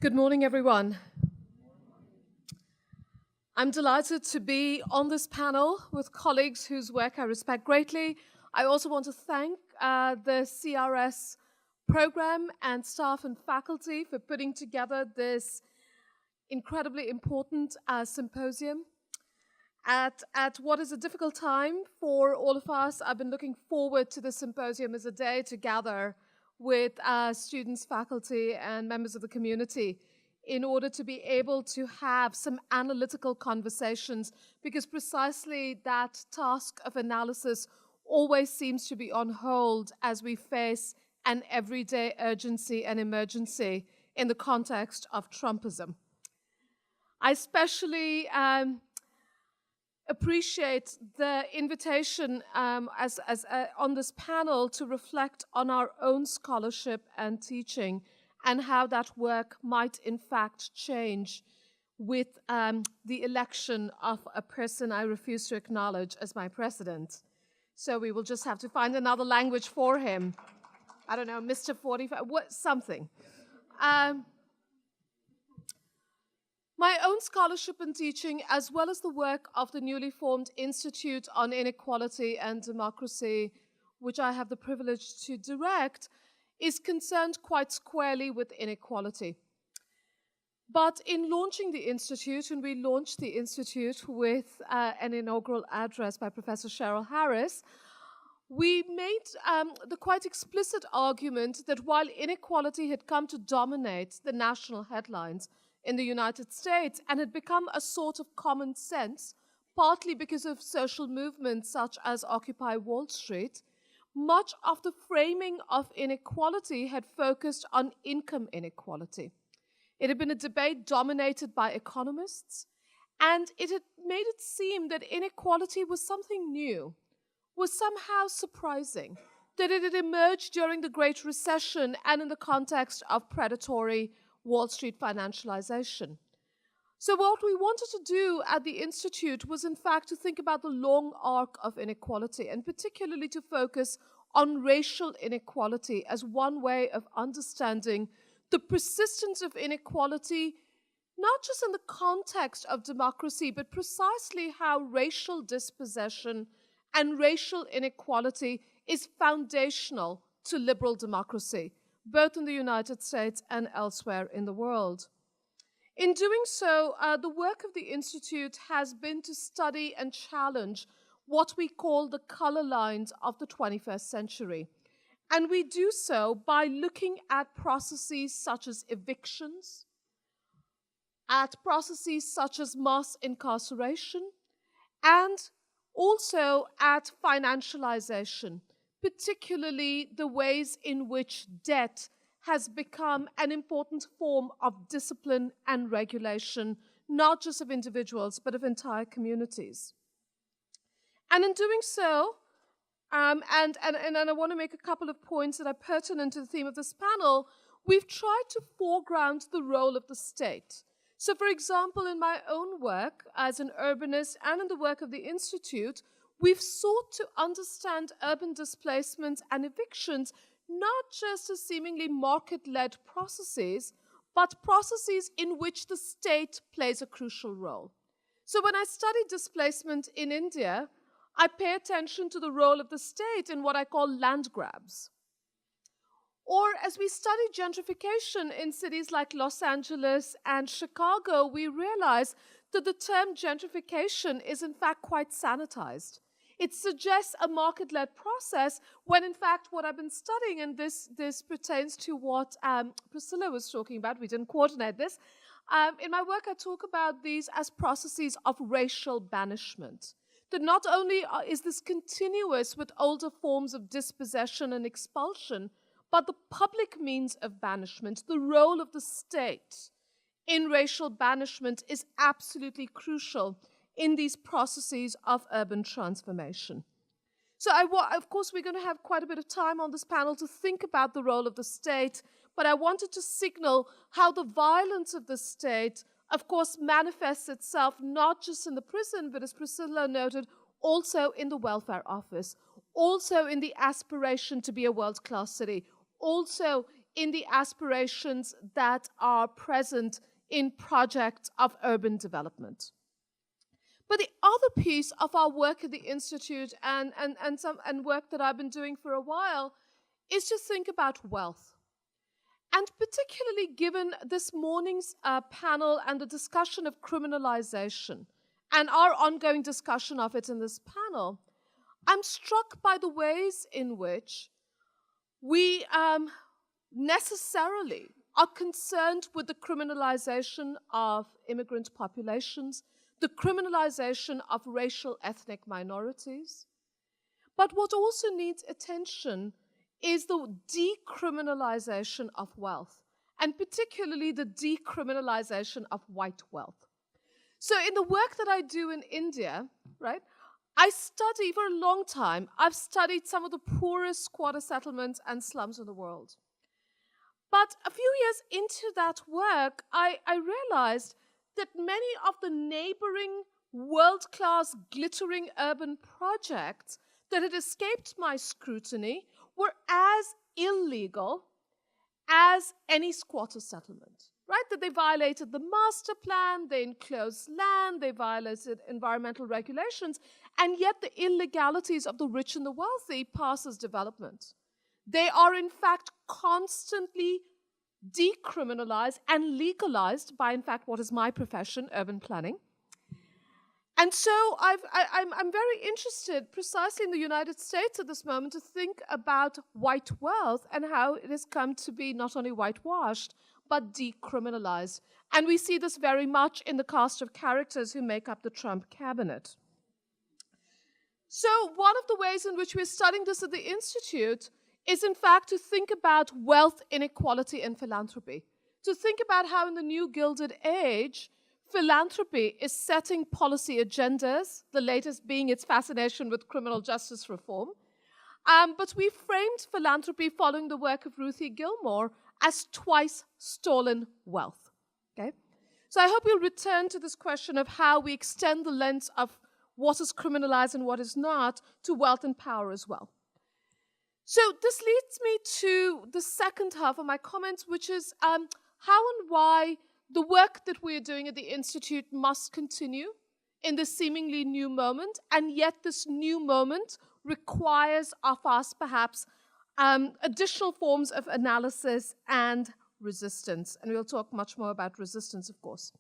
Good morning, everyone. I'm delighted to be on this panel with colleagues whose work I respect greatly. I also want to thank the CRS program and staff and faculty for putting together this incredibly important symposium. At what is a difficult time for all of us, I've been looking forward to this symposium as a day to gather with students, faculty, and members of the community in order to be able to have some analytical conversations, because precisely that task of analysis always seems to be on hold as we face an everyday urgency and emergency in the context of Trumpism. I especially appreciate the invitation on this panel to reflect on our own scholarship and teaching and how that work might in fact change with the election of a person I refuse to acknowledge as my president. So we will just have to find another language for him. I don't know, Mr. 45, something. My own scholarship and teaching, as well as the work of the newly formed Institute on Inequality and Democracy, which I have the privilege to direct, is concerned quite squarely with inequality. But in launching the Institute, and we launched the Institute with an inaugural address by Professor Cheryl Harris, we made the quite explicit argument that while inequality had come to dominate the national headlines in the United States and had become a sort of common sense, partly because of social movements such as Occupy Wall Street, much of the framing of inequality had focused on income inequality. It had been a debate dominated by economists, and it had made it seem that inequality was something new, was somehow surprising, that it had emerged during the Great Recession and in the context of predatory Wall Street financialization. So what we wanted to do at the Institute was in fact to think about the long arc of inequality, and particularly to focus on racial inequality as one way of understanding the persistence of inequality, not just in the context of democracy, but precisely how racial dispossession and racial inequality is foundational to liberal democracy, both in the United States and elsewhere in the world. In doing so, the work of the Institute has been to study and challenge what we call the color lines of the 21st century. And we do so by looking at processes such as evictions, at processes such as mass incarceration, and also at financialization, particularly the ways in which debt has become an important form of discipline and regulation, not just of individuals, but of entire communities. And in doing so, and I want to make a couple of points that are pertinent to the theme of this panel, we've tried to foreground the role of the state. So, for example, in my own work as an urbanist and in the work of the Institute, we've sought to understand urban displacement and evictions not just as seemingly market-led processes, but processes in which the state plays a crucial role. So when I study displacement in India, I pay attention to the role of the state in what I call land grabs. Or as we study gentrification in cities like Los Angeles and Chicago, we realize that the term gentrification is in fact quite sanitized. It suggests a market-led process when, in fact, what I've been studying, and this pertains to what Priscilla was talking about, we didn't coordinate this. In my work, I talk about these as processes of racial banishment. That not only is this continuous with older forms of dispossession and expulsion, but the public means of banishment, the role of the state in racial banishment is absolutely crucial in these processes of urban transformation. So of course, we're going to have quite a bit of time on this panel to think about the role of the state, but I wanted to signal how the violence of the state, of course, manifests itself not just in the prison, but as Priscilla noted, also in the welfare office, also in the aspiration to be a world-class city, also in the aspirations that are present in projects of urban development. But the other piece of our work at the Institute and work that I've been doing for a while is to think about wealth. And particularly given this morning's panel and the discussion of criminalization and our ongoing discussion of it in this panel, I'm struck by the ways in which we necessarily are concerned with the criminalization of immigrant populations, the criminalization of racial ethnic minorities. But what also needs attention is the decriminalization of wealth, and particularly the decriminalization of white wealth. So in the work that I do in India, right, I study for a long time. I've studied some of the poorest squatter settlements and slums in the world. But a few years into that work, I realized that many of the neighboring world-class glittering urban projects that had escaped my scrutiny were as illegal as any squatter settlement, right? That they violated the master plan, they enclosed land, they violated environmental regulations, and yet the illegalities of the rich and the wealthy pass as development. They are, in fact, constantly decriminalized and legalized by, in fact, what is my profession, urban planning. And so I'm very interested, precisely in the United States at this moment, to think about white wealth and how it has come to be not only whitewashed, but decriminalized. And we see this very much in the cast of characters who make up the Trump cabinet. So one of the ways in which we're studying this at the Institute is, in fact, to think about wealth inequality and philanthropy, to think about how in the new Gilded Age, philanthropy is setting policy agendas, the latest being its fascination with criminal justice reform. But we framed philanthropy following the work of Ruthie Gilmore as twice stolen wealth. Okay? So I hope you'll return to this question of how we extend the lens of what is criminalized and what is not to wealth and power as well. So this leads me to the second half of my comments, which is how and why the work that we are doing at the Institute must continue in this seemingly new moment, and yet this new moment requires of us perhaps additional forms of analysis and resistance. And we'll talk much more about resistance, of course.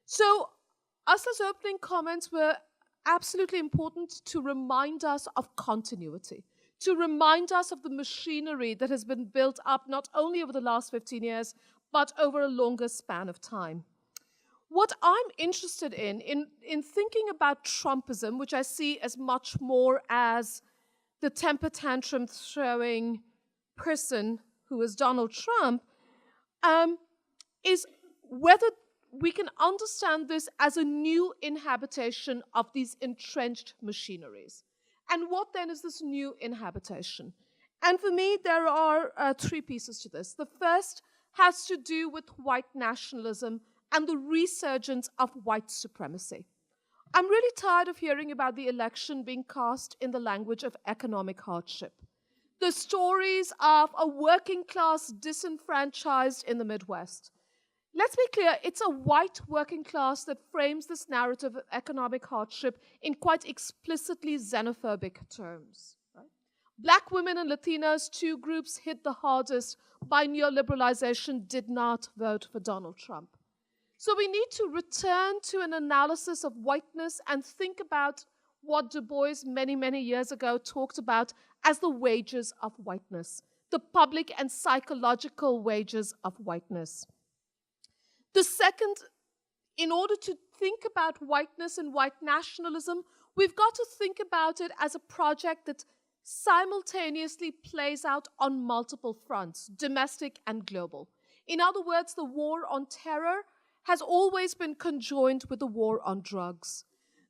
So Asla's opening comments were absolutely important to remind us of continuity, to remind us of the machinery that has been built up not only over the last 15 years, but over a longer span of time. What I'm interested in thinking about Trumpism, which I see as much more as the temper tantrum throwing person who is Donald Trump, is whether we can understand this as a new inhabitation of these entrenched machineries. And what then is this new inhabitation? And for me, there are three pieces to this. The first has to do with white nationalism and the resurgence of white supremacy. I'm really tired of hearing about the election being cast in the language of economic hardship. The stories of a working class disenfranchised in the Midwest. Let's be clear, it's a white working class that frames this narrative of economic hardship in quite explicitly xenophobic terms. Right? Black women and Latinas, two groups hit the hardest by neoliberalization, did not vote for Donald Trump. So we need to return to an analysis of whiteness and think about what Du Bois many, many years ago talked about as the wages of whiteness, the public and psychological wages of whiteness. The second, in order to think about whiteness and white nationalism, we've got to think about it as a project that simultaneously plays out on multiple fronts, domestic and global. In other words, the war on terror has always been conjoined with the war on drugs.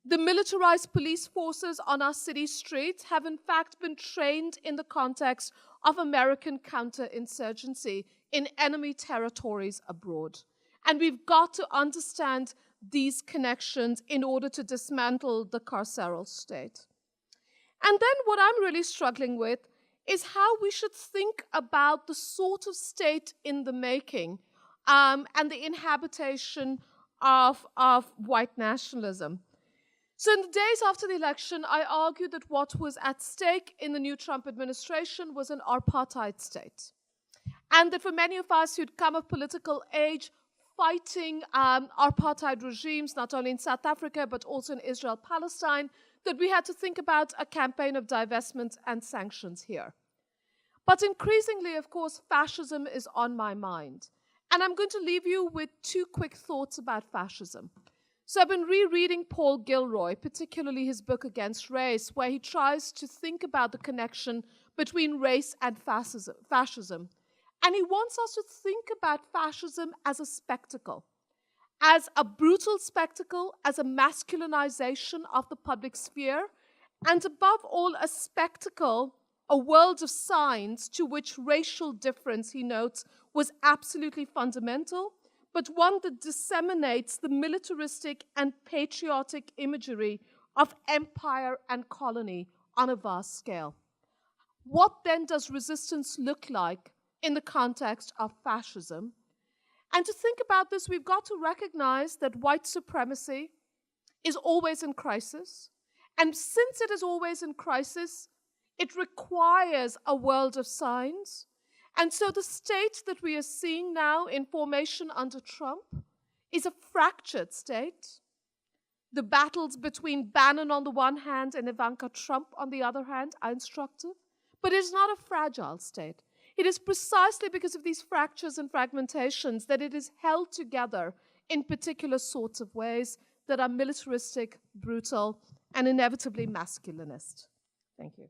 The militarized police forces on our city streets have in fact been trained in the context of American counterinsurgency in enemy territories abroad. And we've got to understand these connections in order to dismantle the carceral state. And then what I'm really struggling with is how we should think about the sort of state in the making and the inhabitation of white nationalism. So in the days after the election, I argued that what was at stake in the new Trump administration was an apartheid state. And that for many of us who'd come of political age fighting apartheid regimes, not only in South Africa, but also in Israel, Palestine, that we had to think about a campaign of divestment and sanctions here. But increasingly, of course, fascism is on my mind. And I'm going to leave you with two quick thoughts about fascism. So I've been rereading Paul Gilroy, particularly his book Against Race, where he tries to think about the connection between race and fascism. And he wants us to think about fascism as a spectacle, as a brutal spectacle, as a masculinization of the public sphere, and above all, a spectacle, a world of signs to which racial difference, he notes, was absolutely fundamental, but one that disseminates the militaristic and patriotic imagery of empire and colony on a vast scale. What then does resistance look like in the context of fascism? And to think about this, we've got to recognize that white supremacy is always in crisis. And since it is always in crisis, it requires a world of signs. And so the state that we are seeing now in formation under Trump is a fractured state. The battles between Bannon on the one hand and Ivanka Trump on the other hand are instructive, but it is not a fragile state. It is precisely because of these fractures and fragmentations that it is held together in particular sorts of ways that are militaristic, brutal, and inevitably masculinist. Thank you.